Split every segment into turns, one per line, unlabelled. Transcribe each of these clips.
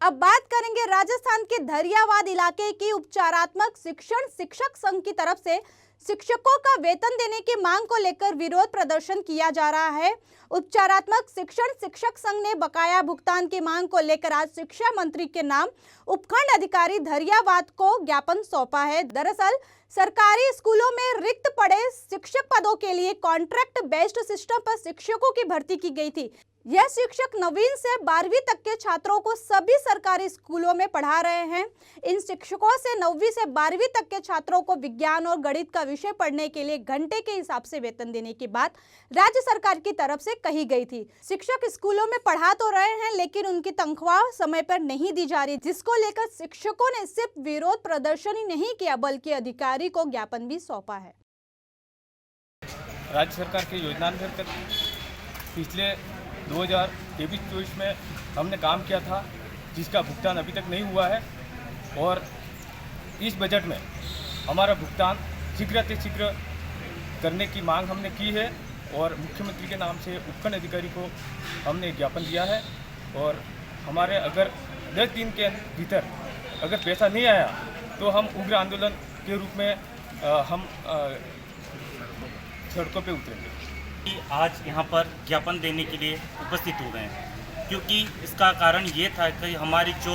अब बात करेंगे राजस्थान के धरियावाद इलाके की उपचारात्मक शिक्षण शिक्षक संघ की तरफ से शिक्षकों का वेतन देने की मांग को लेकर विरोध प्रदर्शन किया जा रहा है। उपचारात्मक शिक्षण शिक्षक संघ ने बकाया भुगतान की मांग को लेकर आज शिक्षा मंत्री के नाम उपखंड अधिकारी धरियावाद को ज्ञापन सौंपा है। दरअसल सरकारी स्कूलों में रिक्त पड़े शिक्षक पदों के लिए कॉन्ट्रैक्ट बेस्ड सिस्टम पर शिक्षकों की भर्ती की गई थी। यह शिक्षक नवीं से 12वीं तक के छात्रों को सभी सरकारी स्कूलों में पढ़ा रहे हैं। इन शिक्षकों से 9वीं से 12वीं तक के छात्रों को विज्ञान और गणित का विषय पढ़ने के लिए घंटे के हिसाब से वेतन देने की बात राज्य सरकार की तरफ से कही गई थी। शिक्षक स्कूलों में पढ़ा तो रहे हैं, लेकिन उनकी तनख्वाह समय पर नहीं दी जा रही, जिसको लेकर शिक्षकों ने सिर्फ विरोध प्रदर्शन ही नहीं किया बल्कि अधिकारी को ज्ञापन भी सौंपा है।
राज्य सरकार की योजना में पिछले 2023-24 में हमने काम किया था, जिसका भुगतान अभी तक नहीं हुआ है और इस बजट में हमारा भुगतान शीघ्र करने की मांग हमने की है और मुख्यमंत्री के नाम से उपखंड अधिकारी को हमने ज्ञापन दिया है। और हमारे अगर 10 दिन के भीतर अगर पैसा नहीं आया तो हम उग्र आंदोलन के रूप में हम सड़कों पे उतरेंगे।
आज यहाँ पर ज्ञापन देने के लिए उपस्थित हो गए हैं, क्योंकि इसका कारण ये था कि हमारी जो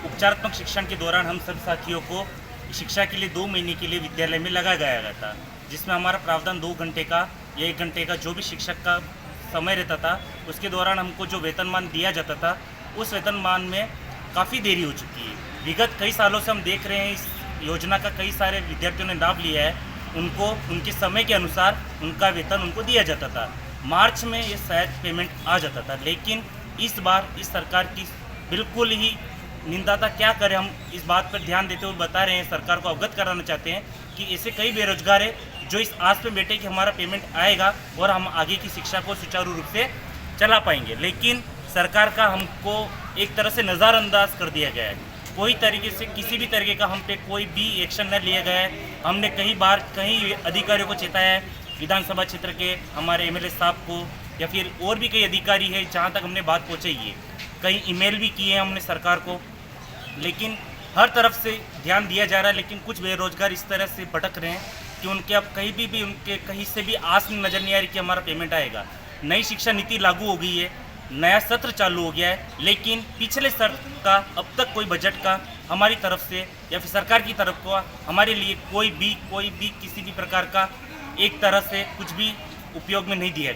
उपचारात्मक शिक्षण के दौरान हम सभी साथियों को शिक्षा के लिए 2 महीने के लिए विद्यालय में लगाया गया था, जिसमें हमारा प्रावधान 2 घंटे का या 1 घंटे का जो भी शिक्षक का समय रहता था, उसके दौरान हमको जो वेतनमान दिया जाता था, उस वेतनमान में काफ़ी देरी हो चुकी है। विगत कई सालों से हम देख रहे हैं इस योजना का कई सारे विद्यार्थियों ने लाभ लिया है। उनको उनके समय के अनुसार उनका वेतन उनको दिया जाता था। मार्च में ये शायद पेमेंट आ जाता था, लेकिन इस बार इस सरकार की बिल्कुल ही निंदा था। क्या करें, हम इस बात पर ध्यान देते हुए बता रहे हैं, सरकार को अवगत कराना चाहते हैं कि ऐसे कई बेरोजगार हैं जो इस आस पे बैठे कि हमारा पेमेंट आएगा और हम आगे की शिक्षा को सुचारू रूप से चला पाएंगे, लेकिन सरकार का हमको एक तरह से नज़रअंदाज कर दिया गया है। कोई तरीके से किसी भी तरीके का हम पे कोई भी एक्शन न लिया गया है। हमने कई अधिकारियों को चेताया है, विधानसभा क्षेत्र के हमारे एमएलए साहब को या फिर और भी कई अधिकारी है जहाँ तक हमने बात पहुँचाई है। कई ईमेल भी किए हैं हमने सरकार को, लेकिन हर तरफ से ध्यान दिया जा रहा है, लेकिन कुछ बेरोजगार इस तरह से भटक रहे हैं कि उनके अब कहीं उनके कहीं से भी आस नज़र नहीं आ रही कि हमारा पेमेंट आएगा। नई शिक्षा नीति लागू हो गई है, नया सत्र चालू हो गया है, लेकिन पिछले सत्र का अब तक कोई बजट का हमारी तरफ से या फिर सरकार की तरफ को हमारे लिए कोई भी किसी भी प्रकार का एक तरह से कुछ भी उपयोग में नहीं दिया गया।